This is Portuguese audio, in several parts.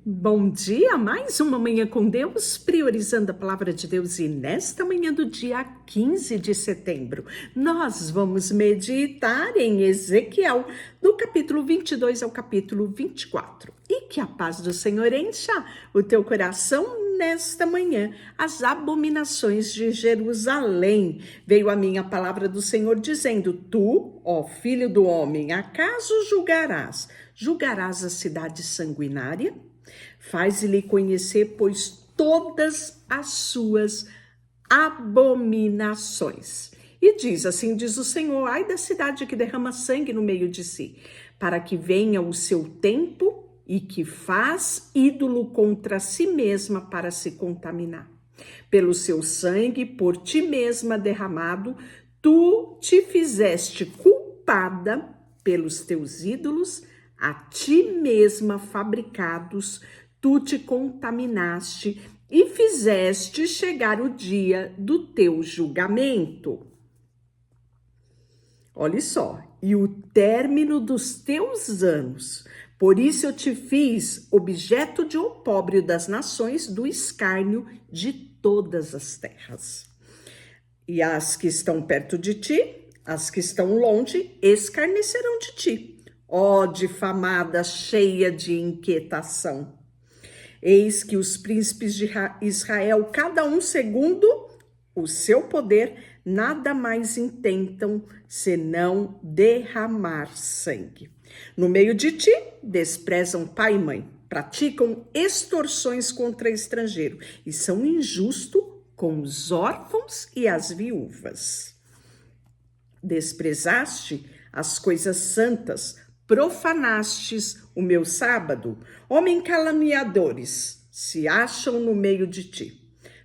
Bom dia, mais uma manhã com Deus, priorizando a palavra de Deus, e nesta manhã do dia 15 de setembro, nós vamos meditar em Ezequiel, do capítulo 22 ao capítulo 24. E que a paz do Senhor encha o teu coração nesta manhã. As abominações de Jerusalém. Veio a mim a palavra do Senhor dizendo: Tu, ó filho do homem, acaso julgarás a cidade sanguinária? Faz-lhe conhecer, pois, todas as suas abominações. E diz, assim diz o Senhor: ai da cidade que derrama sangue no meio de si, para que venha o seu tempo e que faz ídolo contra si mesma para se contaminar. Pelo seu sangue, por ti mesma derramado, tu te fizeste culpada pelos teus ídolos, a ti mesma fabricados, tu te contaminaste e fizeste chegar o dia do teu julgamento. Olha só, e o término dos teus anos. Por isso eu te fiz objeto de opróbrio das nações, do escárnio de todas as terras. E as que estão perto de ti, as que estão longe, escarnecerão de ti. Ó difamada, cheia de inquietação. Eis que os príncipes de Israel, cada um segundo o seu poder, nada mais intentam senão derramar sangue. No meio de ti, desprezam pai e mãe, praticam extorsões contra estrangeiro e são injustos com os órfãos e as viúvas. Desprezaste as coisas santas, profanastes o meu sábado. Homem caluniadores se acham no meio de ti,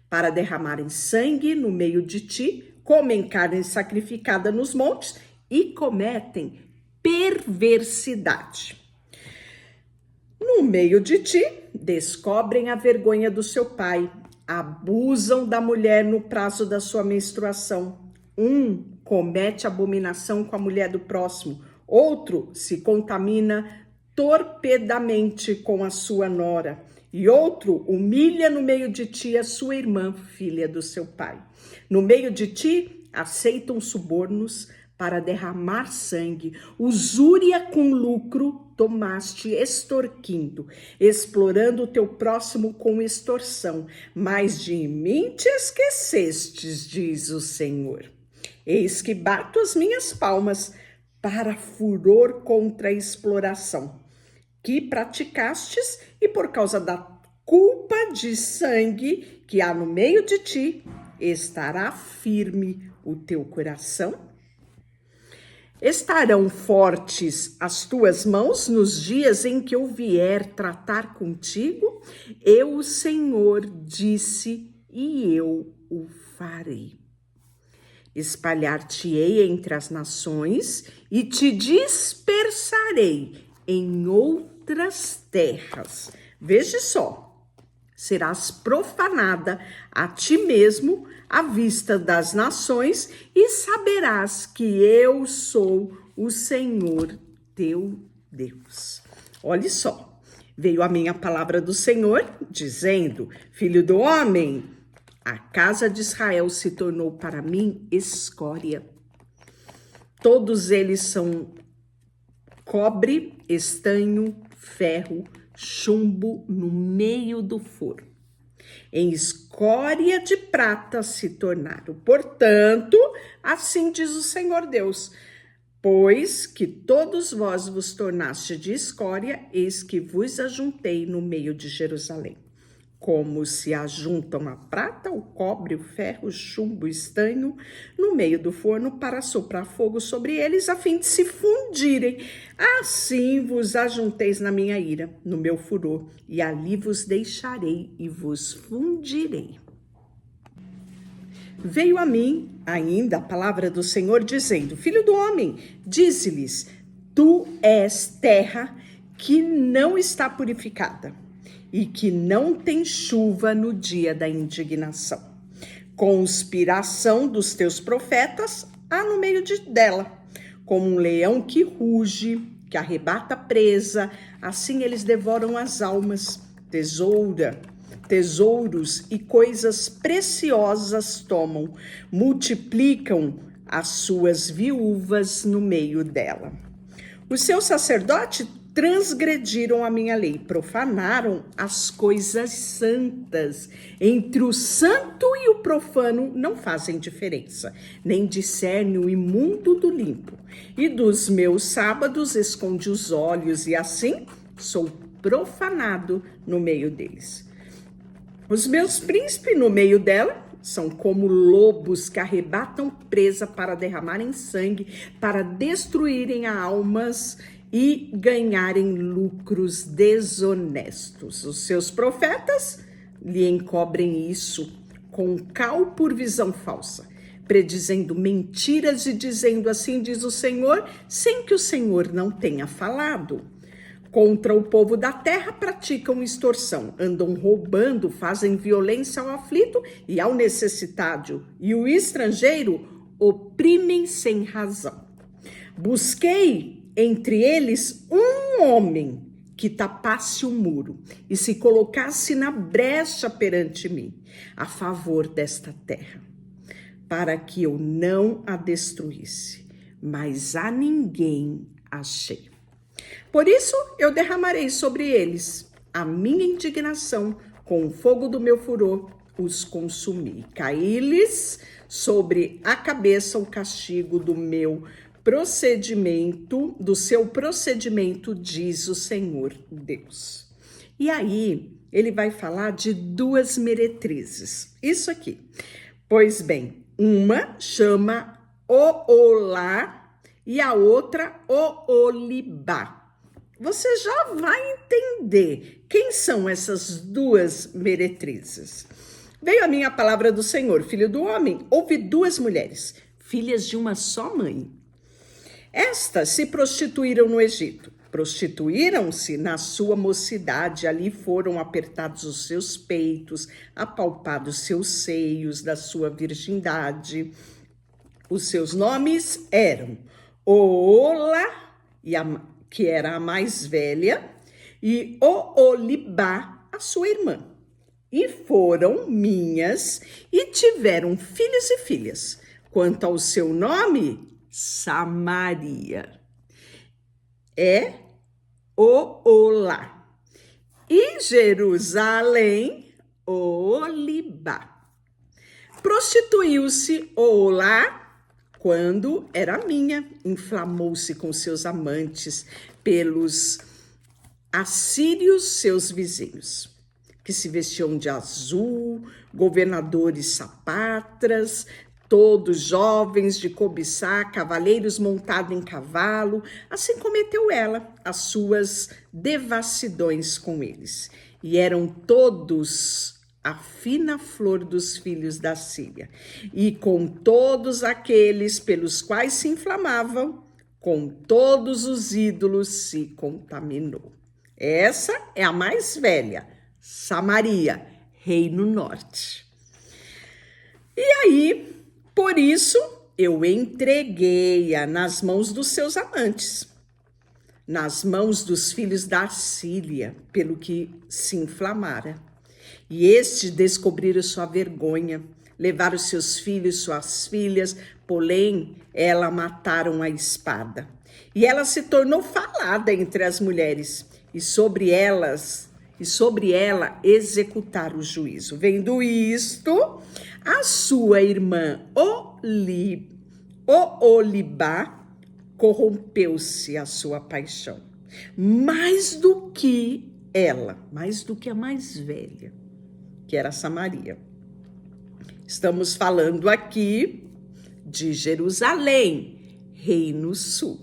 para derramarem sangue no meio de ti, comem carne sacrificada nos montes e cometem perversidade. No meio de ti, descobrem a vergonha do seu pai, abusam da mulher no prazo da sua menstruação. Um comete abominação com a mulher do próximo, outro se contamina torpedamente com a sua nora, e outro humilha no meio de ti a sua irmã, filha do seu pai. No meio de ti aceitam subornos para derramar sangue, usúria com lucro tomaste extorquindo, explorando o teu próximo com extorsão, mas de mim te esquecestes, diz o Senhor. Eis que bato as minhas palmas para furor contra a exploração que praticastes, e por causa da culpa de sangue que há no meio de ti, estará firme o teu coração? Estarão fortes as tuas mãos nos dias em que eu vier tratar contigo? Eu, o Senhor, disse, e eu o farei. Espalhar-te-ei entre as nações e te dispersarei em outras terras. Veja só, serás profanada a ti mesmo à vista das nações e saberás que eu sou o Senhor teu Deus. Olha só, veio a minha palavra do Senhor dizendo: filho do homem, a casa de Israel se tornou para mim escória. Todos eles são cobre, estanho, ferro, chumbo no meio do forno. Em escória de prata se tornaram. Portanto, assim diz o Senhor Deus: pois que todos vós vos tornaste de escória, eis que vos ajuntei no meio de Jerusalém. Como se ajuntam a prata, o cobre, o ferro, o chumbo, o estanho no meio do forno para soprar fogo sobre eles, a fim de se fundirem. Assim vos ajunteis na minha ira, no meu furor, e ali vos deixarei e vos fundirei. Veio a mim ainda a palavra do Senhor dizendo: filho do homem, dize-lhes: tu és terra que não está purificada e que não tem chuva no dia da indignação. Conspiração dos teus profetas há no meio dela, como um leão que ruge, que arrebata a presa, assim eles devoram as almas. tesouros e coisas preciosas tomam, multiplicam as suas viúvas no meio dela. Os seus sacerdotes transgrediram a minha lei, profanaram as coisas santas. Entre o santo e o profano não fazem diferença, nem discernem o imundo do limpo. E dos meus sábados esconde os olhos, e assim sou profanado no meio deles. Os meus príncipes no meio dela são como lobos que arrebatam presa para derramarem sangue, para destruírem almas e ganharem lucros desonestos. Os seus profetas lhe encobrem isso com cal por visão falsa, predizendo mentiras e dizendo assim diz o Senhor, sem que o Senhor não tenha falado. Contra o povo da terra praticam extorsão, andam roubando, fazem violência ao aflito e ao necessitado, e o estrangeiro oprimem sem razão. Busquei entre eles um homem que tapasse o muro e se colocasse na brecha perante mim, a favor desta terra, para que eu não a destruísse, mas a ninguém achei. Por isso eu derramarei sobre eles a minha indignação, com o fogo do meu furor os consumi. Caí-lhes sobre a cabeça o castigo do meu procedimento, do seu procedimento, diz o Senhor Deus. E aí ele vai falar de duas meretrizes. Isso aqui. Pois bem, uma chama Oolá e a outra Oolibá. Você já vai entender quem são essas duas meretrizes. Veio a mim a palavra do Senhor, filho do homem, houve duas mulheres, filhas de uma só mãe. Estas se prostituíram no Egito, prostituíram-se na sua mocidade, ali foram apertados os seus peitos, apalpados seus seios da sua virgindade. Os seus nomes eram Oola, que era a mais velha, e Oolibá, a sua irmã. E foram minhas e tiveram filhos e filhas. Quanto ao seu nome, Samaria, é Oolá. E Jerusalém, Oolibá. Prostituiu-se Oolá quando era minha, inflamou-se com seus amantes pelos assírios, seus vizinhos, que se vestiam de azul, governadores sapatras, todos jovens de cobiçar, cavaleiros montados em cavalo. Assim cometeu ela as suas devassidões com eles. E eram todos a fina flor dos filhos da Síria. E com todos aqueles pelos quais se inflamavam, com todos os ídolos se contaminou. Essa é a mais velha, Samaria, Reino Norte. E aí, por isso, eu entreguei-a nas mãos dos seus amantes, nas mãos dos filhos da Síria, pelo que se inflamara. E estes descobriram sua vergonha, levaram seus filhos, suas filhas, porém, ela mataram a espada. E ela se tornou falada entre as mulheres, e sobre ela executar o juízo. Vendo isto, a sua irmã Oolibá corrompeu-se a sua paixão, mais do que a mais velha, que era Samaria. Estamos falando aqui de Jerusalém, Reino Sul.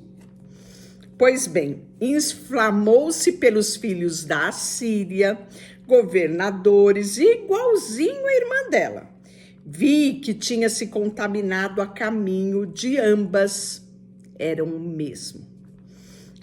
Pois bem, inflamou-se pelos filhos da Síria, governadores, igualzinho a irmã dela. Vi que tinha se contaminado a caminho de ambas, eram o mesmo.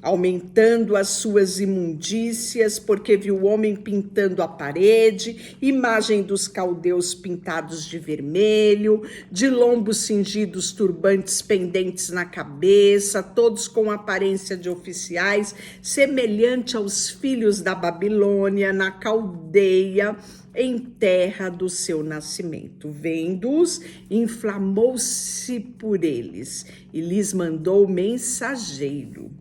aumentando as suas imundícias, porque viu o homem pintando a parede, imagem dos caldeus pintados de vermelho, de lombos cingidos, turbantes pendentes na cabeça, todos com aparência de oficiais, semelhante aos filhos da Babilônia, na Caldeia, em terra do seu nascimento. Vendo-os, inflamou-se por eles e lhes mandou mensageiro.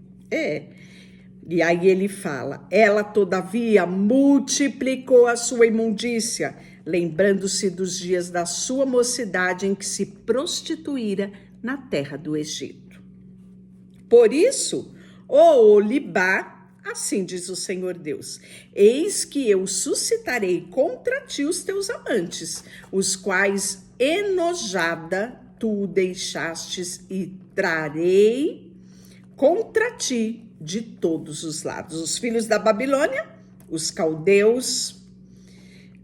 E aí ele fala: ela, todavia, multiplicou a sua imundícia, lembrando-se dos dias da sua mocidade em que se prostituíra na terra do Egito. Por isso, ó Oholibá, assim diz o Senhor Deus: eis que eu suscitarei contra ti os teus amantes, os quais enojada tu deixastes, e trarei contra ti de todos os lados os filhos da Babilônia, os caldeus,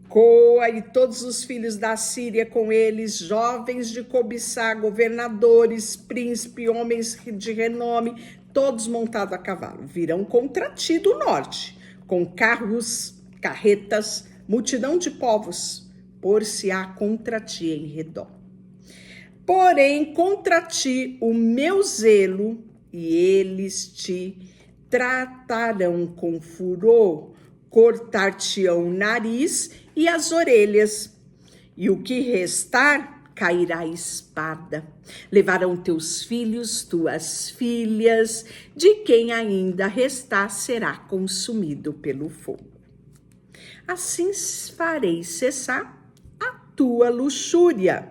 Coa e todos os filhos da Síria com eles, jovens de cobiçar, governadores, príncipes, homens de renome, todos montados a cavalo, virão contra ti do norte, com carros, carretas, multidão de povos, por-se-á contra ti em redor. Porém, contra ti o meu zelo, e eles te tratarão com furor, cortar-te-ão o nariz e as orelhas, e o que restar cairá a espada. Levarão teus filhos, tuas filhas, de quem ainda restar será consumido pelo fogo. Assim farei cessar a tua luxúria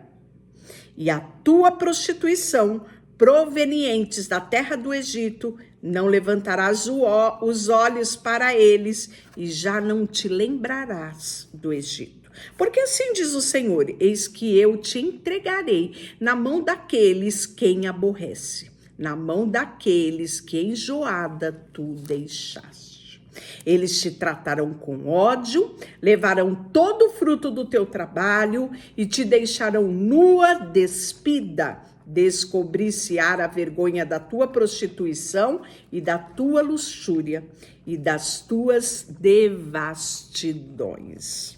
e a tua prostituição provenientes da terra do Egito. Não levantarás os olhos para eles e já não te lembrarás do Egito. Porque assim diz o Senhor: eis que eu te entregarei na mão daqueles quem aborrece, na mão daqueles que enjoada tu deixaste. Eles te tratarão com ódio, levarão todo o fruto do teu trabalho e te deixarão nua, despida. Descobrir-se-á a vergonha da tua prostituição e da tua luxúria e das tuas devastidões.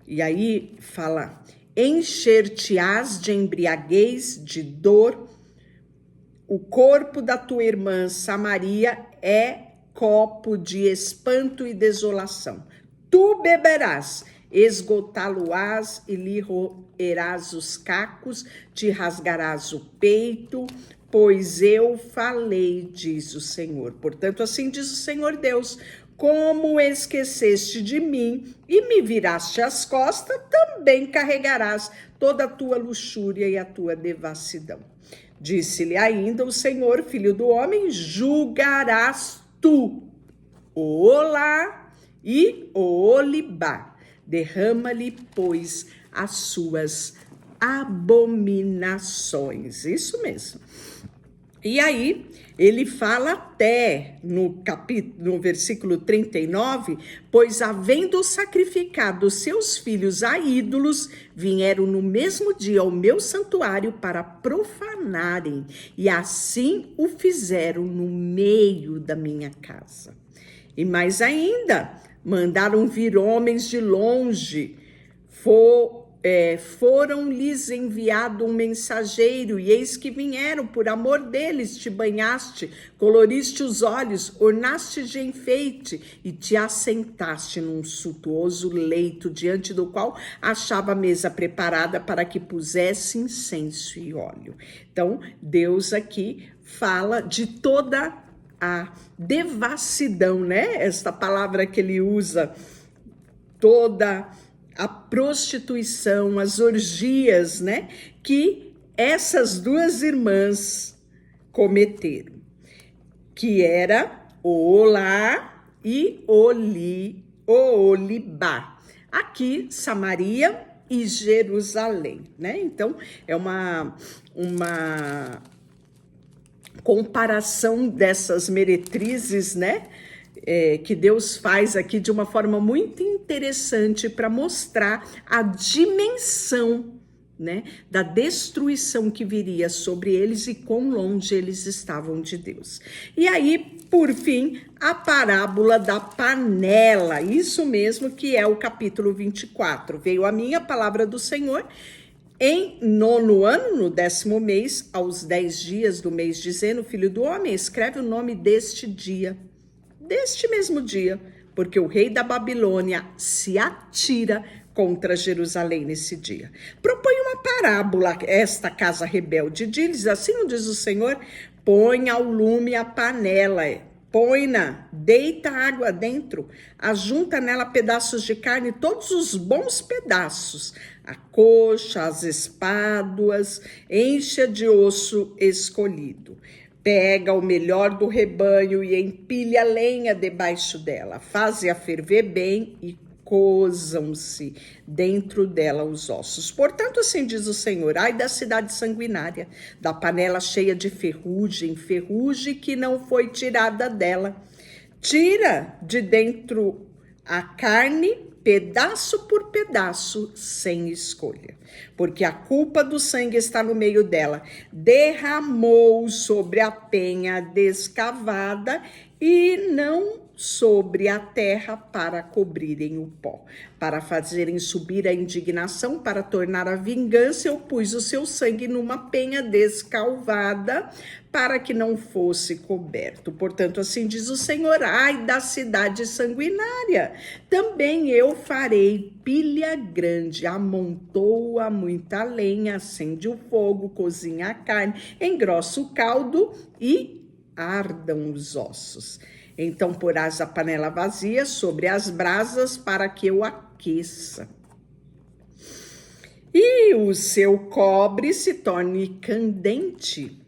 E aí fala: encher-te-ás de embriaguez, de dor, o corpo da tua irmã Samaria é copo de espanto e desolação. Tu beberás, esgotá-lo-ás e lhe roerás os cacos, te rasgarás o peito, pois eu falei, diz o Senhor. Portanto, assim diz o Senhor Deus: como esqueceste de mim e me viraste as costas, também carregarás toda a tua luxúria e a tua devassidão. Disse-lhe ainda o Senhor: filho do homem, julgarás tu Oholá e Oholibá. Derrama-lhe, pois, as suas abominações. Isso mesmo. E aí, ele fala até no versículo 39, pois havendo sacrificado seus filhos a ídolos, vieram no mesmo dia ao meu santuário para profanarem, e assim o fizeram no meio da minha casa. E mais ainda, mandaram vir homens de longe, foram-lhes enviado um mensageiro, e eis que vieram, por amor deles te banhaste, coloriste os olhos, ornaste de enfeite e te assentaste num suntuoso leito, diante do qual achava a mesa preparada para que pusesse incenso e óleo. Então, Deus aqui fala de toda a devassidão, né? Esta palavra que ele usa, toda a prostituição, as orgias, né? Que essas duas irmãs cometeram, que era Oholá e Oholibá. Aqui, Samaria e Jerusalém, né? Então, é uma comparação dessas meretrizes, né? Que Deus faz aqui de uma forma muito interessante para mostrar a dimensão né, da destruição que viria sobre eles e quão longe eles estavam de Deus. E aí, por fim, a parábola da panela, isso mesmo que é o capítulo 24. Veio a minha palavra do Senhor em 9º ano, no 10º mês, aos 10 dias do mês, dizendo: filho do homem, escreve o nome deste dia, deste mesmo dia, porque o rei da Babilônia se atira contra Jerusalém nesse dia. Propõe uma parábola, esta casa rebelde, diz assim: diz o Senhor, põe ao lume a panela, põe-na, deita água dentro, ajunta nela pedaços de carne, todos os bons pedaços, a coxa, as espáduas, encha de osso escolhido. Pega o melhor do rebanho e empilha lenha debaixo dela, faze-a ferver bem e cozam-se dentro dela os ossos. Portanto, assim diz o Senhor: ai da cidade sanguinária, da panela cheia de ferrugem, ferrugem que não foi tirada dela. Tira de dentro a carne, pedaço por pedaço, sem escolha, porque a culpa do sangue está no meio dela. Derramou sobre a penha descavada e não sobre a terra, para cobrirem o pó, para fazerem subir a indignação, para tornar a vingança. Eu pus o seu sangue numa penha descalvada, para que não fosse coberto. Portanto, assim diz o Senhor: ai da cidade sanguinária, também eu farei pilha grande, amontoa muita lenha, acende o fogo, cozinha a carne, engrossa o caldo e ardam os ossos. Então porás a panela vazia sobre as brasas para que eu aqueça. E o seu cobre se torne candente.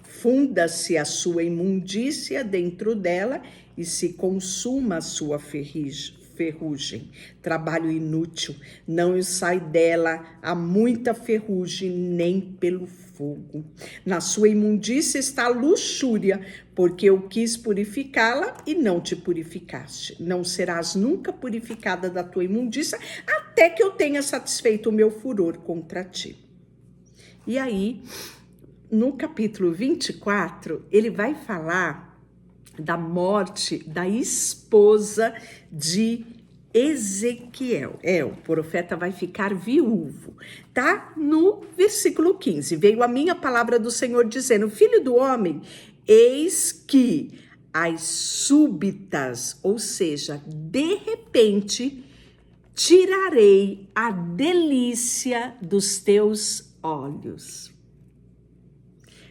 Funda-se a sua imundícia dentro dela e se consuma a sua ferrugem. Trabalho inútil, não sai dela a muita ferrugem, nem pelo fogo. Na sua imundícia está a luxúria, porque eu quis purificá-la e não te purificaste. Não serás nunca purificada da tua imundícia, até que eu tenha satisfeito o meu furor contra ti. E aí, no capítulo 24, ele vai falar da morte da esposa de Ezequiel. O profeta vai ficar viúvo, tá? No versículo 15, veio a minha palavra do Senhor dizendo: filho do homem, eis que as súbitas, ou seja, de repente, tirarei a delícia dos teus olhos.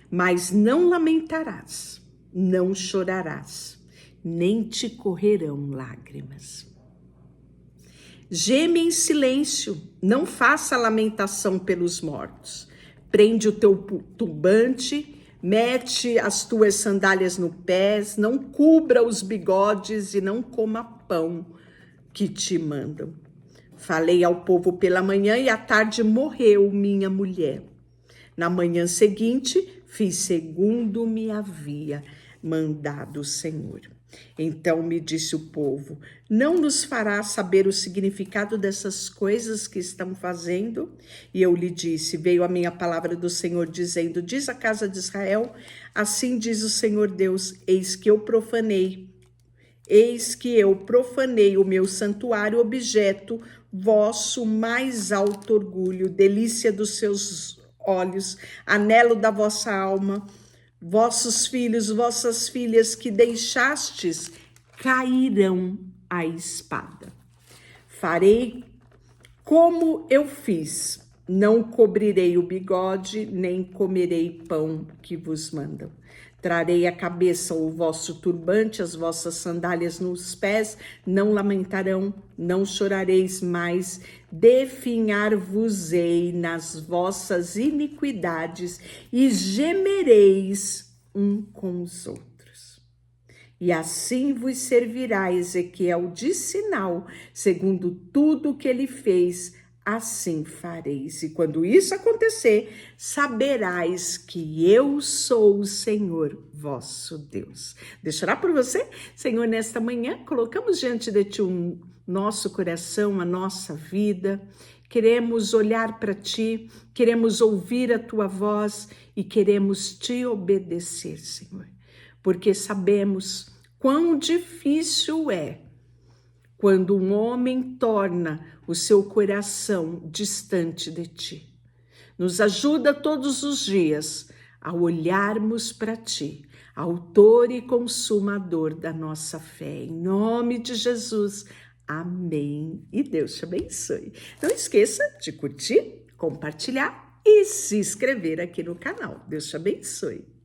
Mas não lamentarás, não chorarás, nem te correrão lágrimas. Geme em silêncio, não faça lamentação pelos mortos. Prende o teu turbante, mete as tuas sandálias no pés, não cubra os bigodes e não coma pão que te mandam. Falei ao povo pela manhã e à tarde morreu minha mulher. Na manhã seguinte, fiz segundo me havia mandado o Senhor. Então me disse o povo: não nos fará saber o significado dessas coisas que estão fazendo? E eu lhe disse: veio a minha palavra do Senhor dizendo: diz a casa de Israel, assim diz o Senhor Deus, eis que eu profanei o meu santuário, objeto vosso mais alto orgulho, delícia dos seus olhos, anelo da vossa alma. Vossos filhos, vossas filhas que deixastes, cairão à espada. Farei como eu fiz, não cobrirei o bigode, nem comerei pão que vos mandam. Trarei à cabeça o vosso turbante, as vossas sandálias nos pés, não lamentarão, não chorareis mais, definhar-vos-ei nas vossas iniquidades e gemereis um com os outros. E assim vos servirá Ezequiel de sinal, segundo tudo que ele fez assim fareis. E quando isso acontecer, saberás que eu sou o Senhor vosso Deus. Deixará por você, Senhor, nesta manhã, colocamos diante de ti nosso coração, a nossa vida. Queremos olhar para ti, queremos ouvir a tua voz e queremos te obedecer, Senhor. Porque sabemos quão difícil é quando um homem torna o seu coração distante de ti. Nos ajuda todos os dias a olharmos para ti, autor e consumador da nossa fé. Em nome de Jesus, amém. E Deus te abençoe. Não esqueça de curtir, compartilhar e se inscrever aqui no canal. Deus te abençoe.